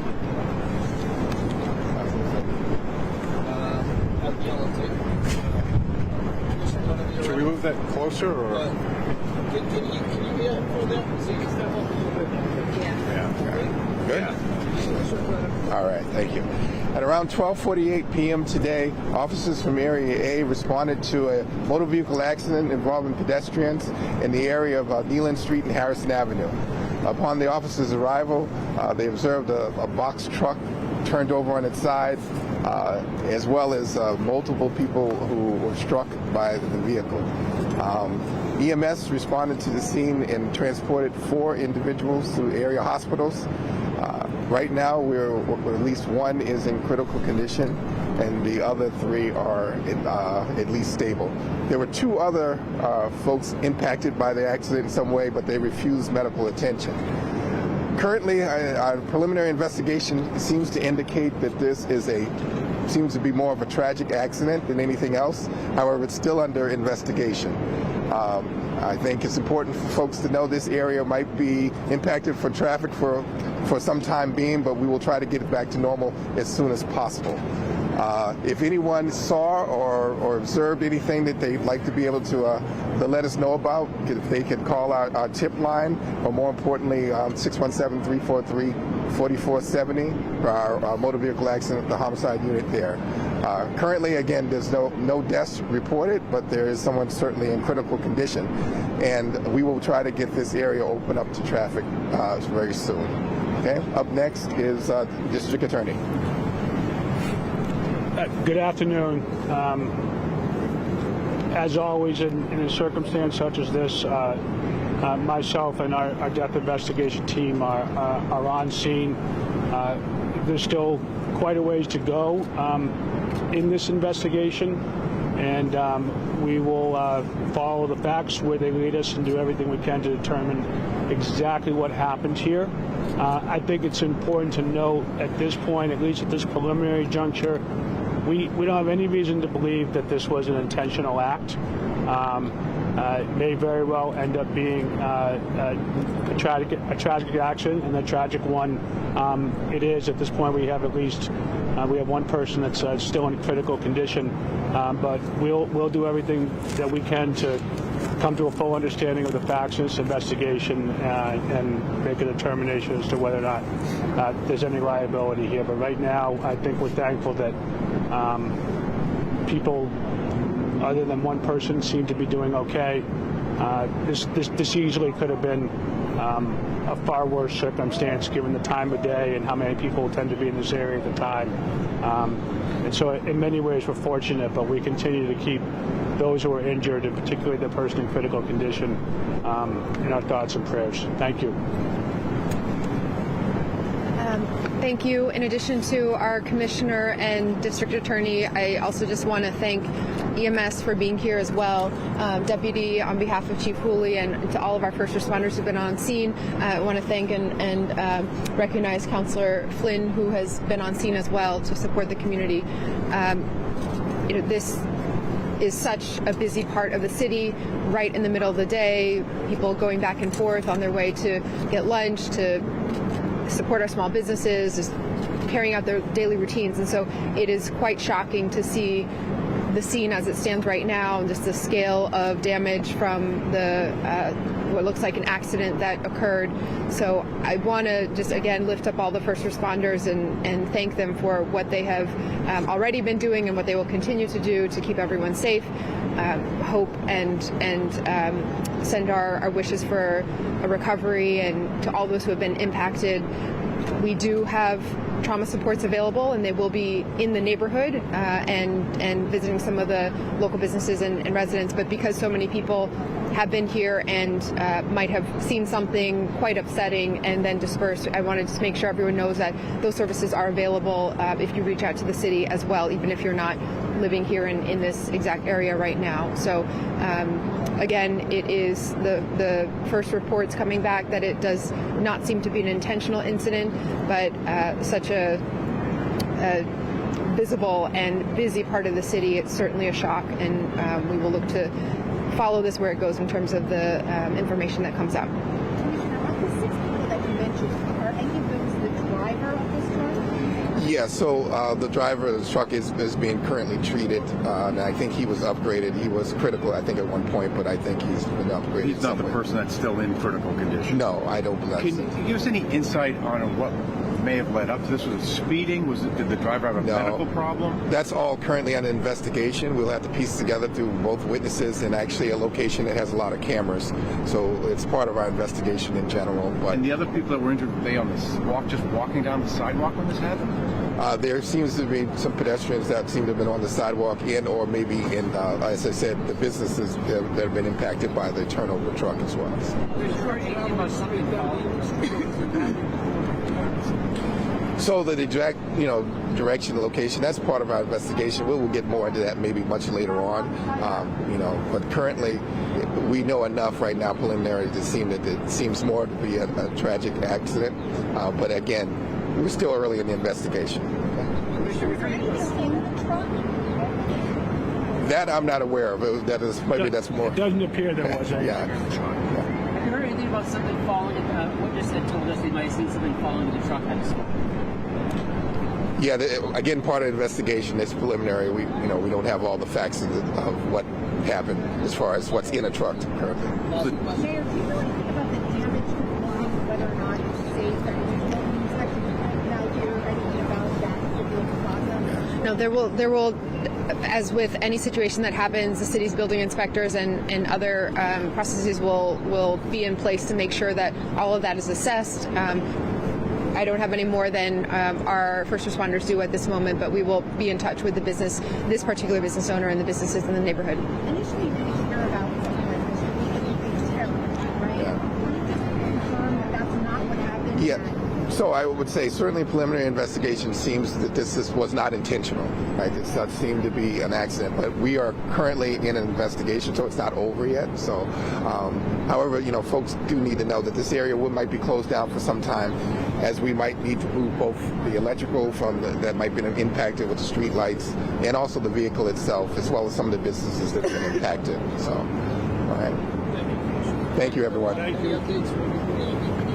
good. Should we move that closer, or? Can you hear it from there? So you can step up a little bit. Yeah. Good? All right, thank you. At around 12:48 p.m. today, officers from Area A responded to a motor vehicle accident involving pedestrians in the area of Neelan Street and Harrison Avenue. Upon the officers' arrival, they observed a box truck turned over on its side, as well as multiple people who were struck by the vehicle. EMS responded to the scene and transported 4 individuals to area hospitals. Right now, at least one is in critical condition, and the other 3 are at least stable. There were 2 other folks impacted by the accident in some way, but they refused medical attention. Currently, our preliminary investigation seems to indicate that this seems to be more of a tragic accident than anything else. However, it's still under investigation. I think it's important for folks to know this area might be impacted for traffic for some time being, but we will try to get it back to normal as soon as possible. If anyone saw or observed anything that they'd like to be able to let us know about, if they could call our tip line, or more importantly, 617-343-4470, our motor vehicle accident, the homicide unit there. Currently, again, there's no deaths reported, but there is someone certainly in critical condition, and we will try to get this area open up to traffic very soon. Okay. Up next is District Attorney. Good afternoon. As always, in a circumstance such as this, myself and our death investigation team are on scene. There's still quite a ways to go in this investigation, and we will follow the facts where they lead us and do everything we can to determine exactly what happened here. I think it's important to note at this point, at least at this preliminary juncture, we don't have any reason to believe that this was an intentional act. It may very well end up being a tragic action, and a tragic one it is. At this point, we have we have one person that's still in critical condition, but we'll do everything that we can to come to a full understanding of the facts in this investigation and make a determination as to whether or not there's any liability here. But right now, I think we're thankful that people other than one person seem to be doing okay. This easily could have been a far worse circumstance given the time of day and how many people tend to be in this area at the time. And so in many ways we're fortunate, but we continue to keep those who are injured, and particularly the person in critical condition, in our thoughts and prayers. Thank you. Thank you. In addition to our commissioner and district attorney, I also just want to thank EMS for being here as well. Deputy, on behalf of Chief Hooley and to all of our first responders who've been on scene, I want to thank and recognize Councillor Flynn, who has been on scene as well to support the community. This is such a busy part of the city, right in the middle of the day, people going back and forth on their way to get lunch, to support our small businesses, just carrying out their daily routines. And so it is quite shocking to see the scene as it stands right now, and just the scale of damage from the what looks like an accident that occurred. So I want to just again lift up all the first responders and thank them for what they have already been doing and what they will continue to do to keep everyone safe. Hope and send our wishes for a recovery, and to all those who have been impacted. We do have trauma supports available, and they will be in the neighborhood and visiting some of the local businesses and residents. But because so many people have been here and might have seen something quite upsetting and then dispersed, I want to just make sure everyone knows that those services are available if you reach out to the city as well, even if you're not living here in this exact area right now. So again, it is the first reports coming back that it does not seem to be an intentional incident, but such a visible and busy part of the city, it's certainly a shock, and we will look to follow this where it goes in terms of the information that comes out. Commissioner, of the 6 people that you mentioned, are any of those the driver of this Yeah, so the driver of the truck is being currently treated, and I think he was upgraded. He was critical, I think, at one point, but I think he's been upgraded. He's not the somewhere. person that's still in critical condition. No, I don't believe so. Can you give us any insight on what may have led up to this? Was it speeding? Did the driver have a medical problem? That's all currently under investigation. We'll have to piece together through both witnesses and actually a location that has a lot of cameras. So it's part of our investigation in general. But And the other people that were injured, were they on this just walking down the sidewalk when this happened? there seems to be some pedestrians that seem to have been on the sidewalk and or maybe in, as I said, the businesses that have been impacted by the turnover truck as well. So the exact, direction, location, that's part of our investigation. We'll get more into that maybe much later on, but currently we know enough right now preliminary to seem that it seems more to be a tragic accident. But again, we're still early in the investigation. That I'm not aware of. That's more. It doesn't appear there was any. Yeah. Have you heard anything about something falling? Witness had told us they might have seen something falling in the truck at the store. Yeah, again, part of the investigation is preliminary. We don't have all the facts of what happened as far as what's in a truck currently. Mayor, do you know anything about the damage to the line, whether or not it's safe? And now hear anything about that particular process? No, there will, as with any situation that happens, the city's building inspectors and other processes will be in place to make sure that all of that is assessed. I don't have any more than our first responders do at this moment, but we will be in touch with this particular business owner and the businesses in the neighborhood. Initially, you didn't hear about something like this. It's terrible, right? Yeah. Can you just confirm that that's not what happened? Yeah. So I would say certainly preliminary investigation seems that this was not intentional. Right? It does seem to be an accident, but we are currently in an investigation, so it's not over yet. So, however, folks do need to know that this area might be closed down for some time, as we might need to move both the electrical that might be impacted with the street lights, and also the vehicle itself, as well as some of the businesses that have been impacted. So, all right. Thank you, everyone. Thank you. Any updates?